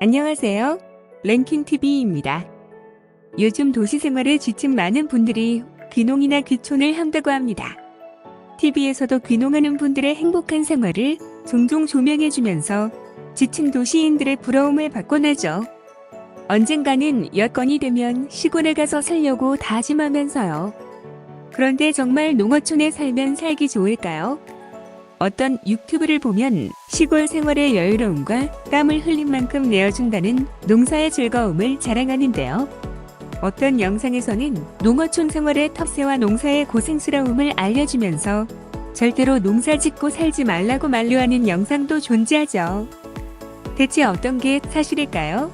안녕하세요. 랭킹TV입니다. 요즘 도시 생활에 지친 많은 분들이 귀농이나 귀촌을 한다고 합니다. TV에서도 귀농하는 분들의 행복한 생활을 종종 조명해주면서 지친 도시인들의 부러움을 받곤 하죠. 언젠가는 여건이 되면 시골에 가서 살려고 다짐하면서요. 그런데 정말 농어촌에 살면 살기 좋을까요? 어떤 유튜브를 보면 시골 생활의 여유로움과 땀을 흘린 만큼 내어준다는 농사의 즐거움을 자랑하는데요. 어떤 영상에서는 농어촌 생활의 텃세와 농사의 고생스러움을 알려주면서 절대로 농사 짓고 살지 말라고 만류하는 영상도 존재하죠. 대체 어떤 게 사실일까요?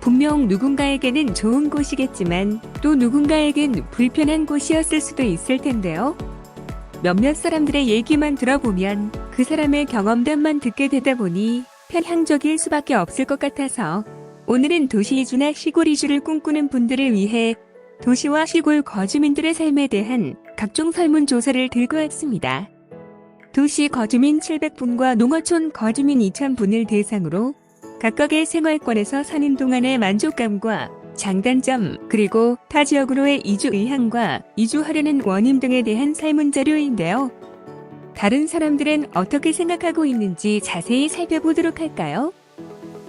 분명 누군가에게는 좋은 곳이겠지만 또 누군가에겐 불편한 곳이었을 수도 있을 텐데요. 몇몇 사람들의 얘기만 들어보면 그 사람의 경험담만 듣게 되다 보니 편향적일 수밖에 없을 것 같아서 오늘은 도시 이주나 시골 이주를 꿈꾸는 분들을 위해 도시와 시골 거주민들의 삶에 대한 각종 설문조사를 들고 왔습니다. 도시 거주민 700분과 농어촌 거주민 2000분을 대상으로 각각의 생활권에서 사는 동안의 만족감과 장단점, 그리고 타 지역으로의 이주 의향과 이주하려는 원인 등에 대한 설문자료인데요. 다른 사람들은 어떻게 생각하고 있는지 자세히 살펴보도록 할까요?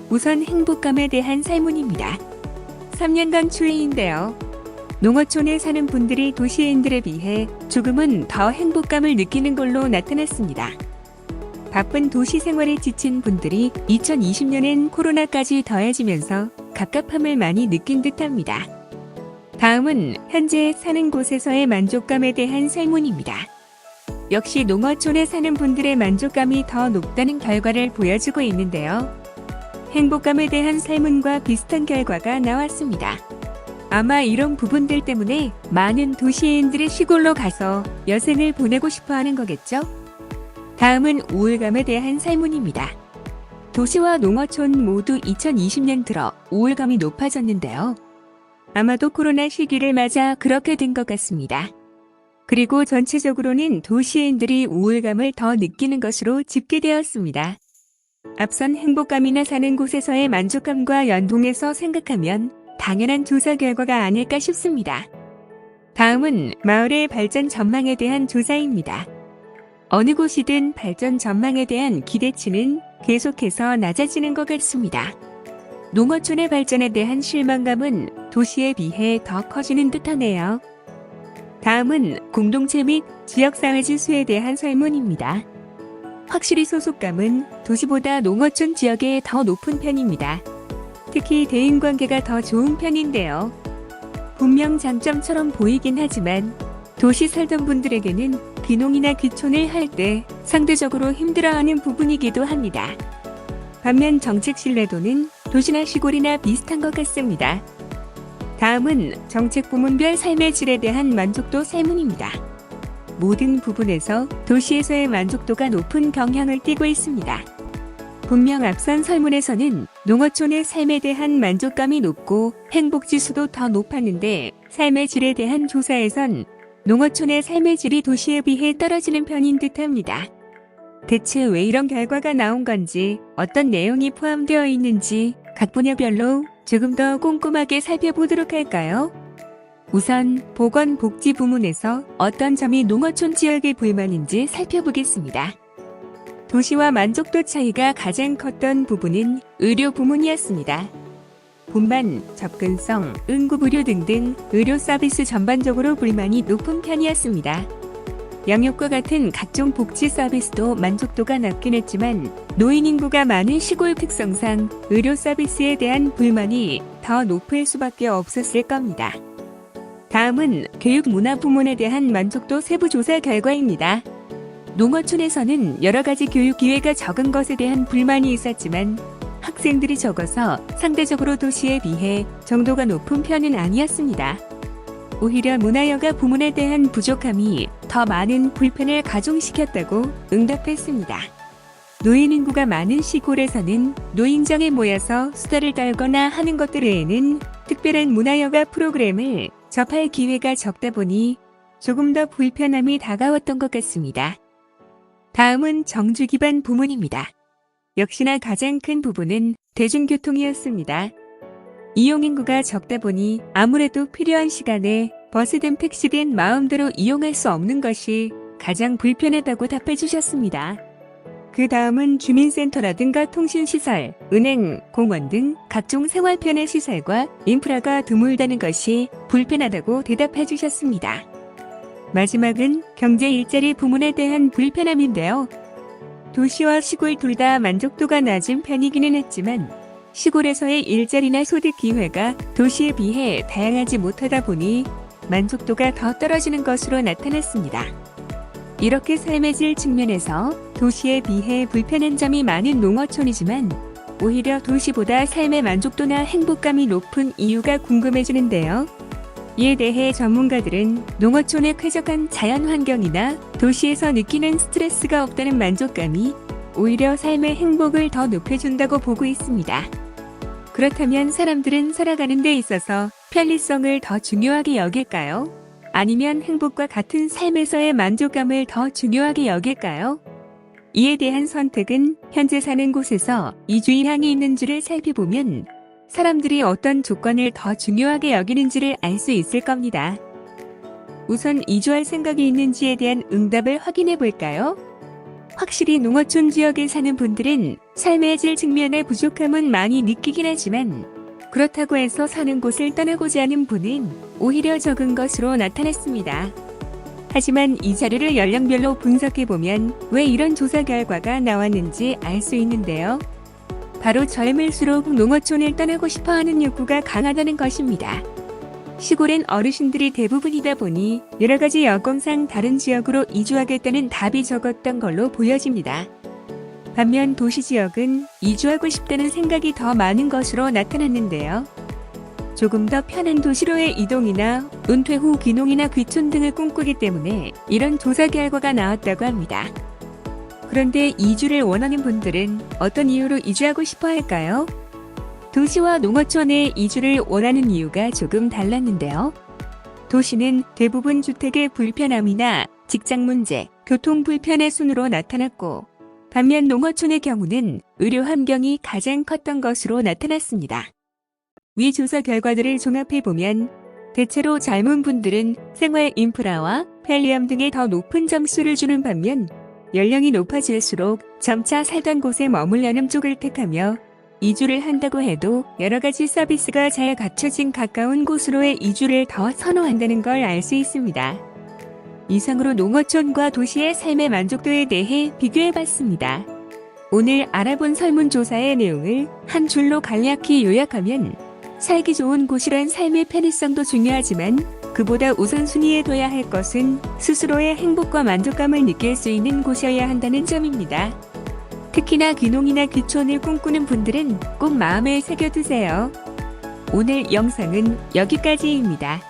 우선 행복감에 대한 설문입니다. 3년간 추이인데요. 농어촌에 사는 분들이 도시인들에 비해 조금은 더 행복감을 느끼는 걸로 나타났습니다. 바쁜 도시 생활에 지친 분들이 2020년엔 코로나까지 더해지면서 갑갑함을 많이 느낀 듯합니다. 다음은 현재 사는 곳에서의 만족감에 대한 설문입니다. 역시 농어촌에 사는 분들의 만족감이 더 높다는 결과를 보여주고 있는데요. 행복감에 대한 설문과 비슷한 결과가 나왔습니다. 아마 이런 부분들 때문에 많은 도시인들이 시골로 가서 여생을 보내고 싶어 하는 거겠죠? 다음은 우울감에 대한 설문입니다. 도시와 농어촌 모두 2020년 들어 우울감이 높아졌는데요. 아마도 코로나 시기를 맞아 그렇게 된 것 같습니다. 그리고 전체적으로는 도시인들이 우울감을 더 느끼는 것으로 집계되었습니다. 앞선 행복감이나 사는 곳에서의 만족감과 연동해서 생각하면 당연한 조사 결과가 아닐까 싶습니다. 다음은 마을의 발전 전망에 대한 조사입니다. 어느 곳이든 발전 전망에 대한 기대치는 계속해서 낮아지는 것 같습니다. 농어촌의 발전에 대한 실망감은 도시에 비해 더 커지는 듯하네요. 다음은 공동체 및 지역사회 지수에 대한 설문입니다. 확실히 소속감은 도시보다 농어촌 지역에 더 높은 편입니다. 특히 대인관계가 더 좋은 편인데요. 분명 장점처럼 보이긴 하지만 도시 살던 분들에게는 귀농이나 귀촌을 할 때 상대적으로 힘들어하는 부분이기도 합니다. 반면 정책 신뢰도는 도시나 시골이나 비슷한 것 같습니다. 다음은 정책 부문별 삶의 질에 대한 만족도 설문입니다. 모든 부분에서 도시에서의 만족도가 높은 경향을 띠고 있습니다. 분명 앞선 설문에서는 농어촌의 삶에 대한 만족감이 높고 행복지수도 더 높았는데 삶의 질에 대한 조사에선 농어촌의 삶의 질이 도시에 비해 떨어지는 편인 듯합니다. 대체 왜 이런 결과가 나온 건지, 어떤 내용이 포함되어 있는지 각 분야별로 조금 더 꼼꼼하게 살펴보도록 할까요? 우선 보건복지 부문에서 어떤 점이 농어촌 지역의 불만인지 살펴보겠습니다. 도시와 만족도 차이가 가장 컸던 부분은 의료 부문이었습니다. 분만, 접근성, 응급의료 등등 의료 서비스 전반적으로 불만이 높은 편이었습니다. 양육과 같은 각종 복지 서비스도 만족도가 낮긴 했지만 노인 인구가 많은 시골 특성상 의료 서비스에 대한 불만이 더 높을 수밖에 없었을 겁니다. 다음은 교육문화 부문에 대한 만족도 세부조사 결과입니다. 농어촌에서는 여러 가지 교육 기회가 적은 것에 대한 불만이 있었지만 학생들이 적어서 상대적으로 도시에 비해 정도가 높은 편은 아니었습니다. 오히려 문화여가 부문에 대한 부족함이 더 많은 불편을 가중시켰다고 응답했습니다. 노인 인구가 많은 시골에서는 노인정에 모여서 수다를 떨거나 하는 것들 외에는 특별한 문화여가 프로그램을 접할 기회가 적다 보니 조금 더 불편함이 다가왔던 것 같습니다. 다음은 정주 기반 부문입니다. 역시나 가장 큰 부분은 대중교통이었습니다. 이용 인구가 적다 보니 아무래도 필요한 시간에 버스든 택시든 마음대로 이용할 수 없는 것이 가장 불편하다고 답해 주셨습니다. 그 다음은 주민센터라든가 통신시설, 은행, 공원 등 각종 생활 편의 시설과 인프라가 드물다는 것이 불편하다고 대답해 주셨습니다. 마지막은 경제 일자리 부문에 대한 불편함인데요. 도시와 시골 둘 다 만족도가 낮은 편이기는 했지만 시골에서의 일자리나 소득 기회가 도시에 비해 다양하지 못하다 보니 만족도가 더 떨어지는 것으로 나타났습니다. 이렇게 삶의 질 측면에서 도시에 비해 불편한 점이 많은 농어촌이지만 오히려 도시보다 삶의 만족도나 행복감이 높은 이유가 궁금해지는데요. 이에 대해 전문가들은 농어촌의 쾌적한 자연 환경이나 도시에서 느끼는 스트레스가 없다는 만족감이 오히려 삶의 행복을 더 높여준다고 보고 있습니다. 그렇다면 사람들은 살아가는 데 있어서 편리성을 더 중요하게 여길까요? 아니면 행복과 같은 삶에서의 만족감을 더 중요하게 여길까요? 이에 대한 선택은 현재 사는 곳에서 이주인항이 있는지를 살펴보면 사람들이 어떤 조건을 더 중요하게 여기는지를 알 수 있을 겁니다. 우선 이주할 생각이 있는지에 대한 응답을 확인해 볼까요? 확실히 농어촌 지역에 사는 분들은 삶의 질 측면의 부족함은 많이 느끼긴 하지만 그렇다고 해서 사는 곳을 떠나고자 하는 분은 오히려 적은 것으로 나타났습니다. 하지만 이 자료를 연령별로 분석해보면 왜 이런 조사 결과가 나왔는지 알 수 있는데요. 바로 젊을수록 농어촌을 떠나고 싶어하는 욕구가 강하다는 것입니다. 시골엔 어르신들이 대부분이다 보니 여러 가지 여건상 다른 지역으로 이주하겠다는 답이 적었던 걸로 보여집니다. 반면 도시 지역은 이주하고 싶다는 생각이 더 많은 것으로 나타났는데요. 조금 더 편한 도시로의 이동이나 은퇴 후 귀농이나 귀촌 등을 꿈꾸기 때문에 이런 조사 결과가 나왔다고 합니다. 그런데 이주를 원하는 분들은 어떤 이유로 이주하고 싶어 할까요? 도시와 농어촌에 이주를 원하는 이유가 조금 달랐는데요. 도시는 대부분 주택의 불편함이나 직장 문제, 교통 불편의 순으로 나타났고 반면 농어촌의 경우는 의료 환경이 가장 컸던 것으로 나타났습니다. 위 조사 결과들을 종합해보면 대체로 젊은 분들은 생활 인프라와 편리함 등에 더 높은 점수를 주는 반면 연령이 높아질수록 점차 살던 곳에 머물려는 쪽을 택하며 이주를 한다고 해도 여러 가지 서비스가 잘 갖춰진 가까운 곳으로의 이주를 더 선호한다는 걸 알 수 있습니다. 이상으로 농어촌과 도시의 삶의 만족도에 대해 비교해봤습니다. 오늘 알아본 설문조사의 내용을 한 줄로 간략히 요약하면 살기 좋은 곳이란 삶의 편의성도 중요하지만 그보다 우선순위에 둬야 할 것은 스스로의 행복과 만족감을 느낄 수 있는 곳이어야 한다는 점입니다. 특히나 귀농이나 귀촌을 꿈꾸는 분들은 꼭 마음에 새겨두세요. 오늘 영상은 여기까지입니다.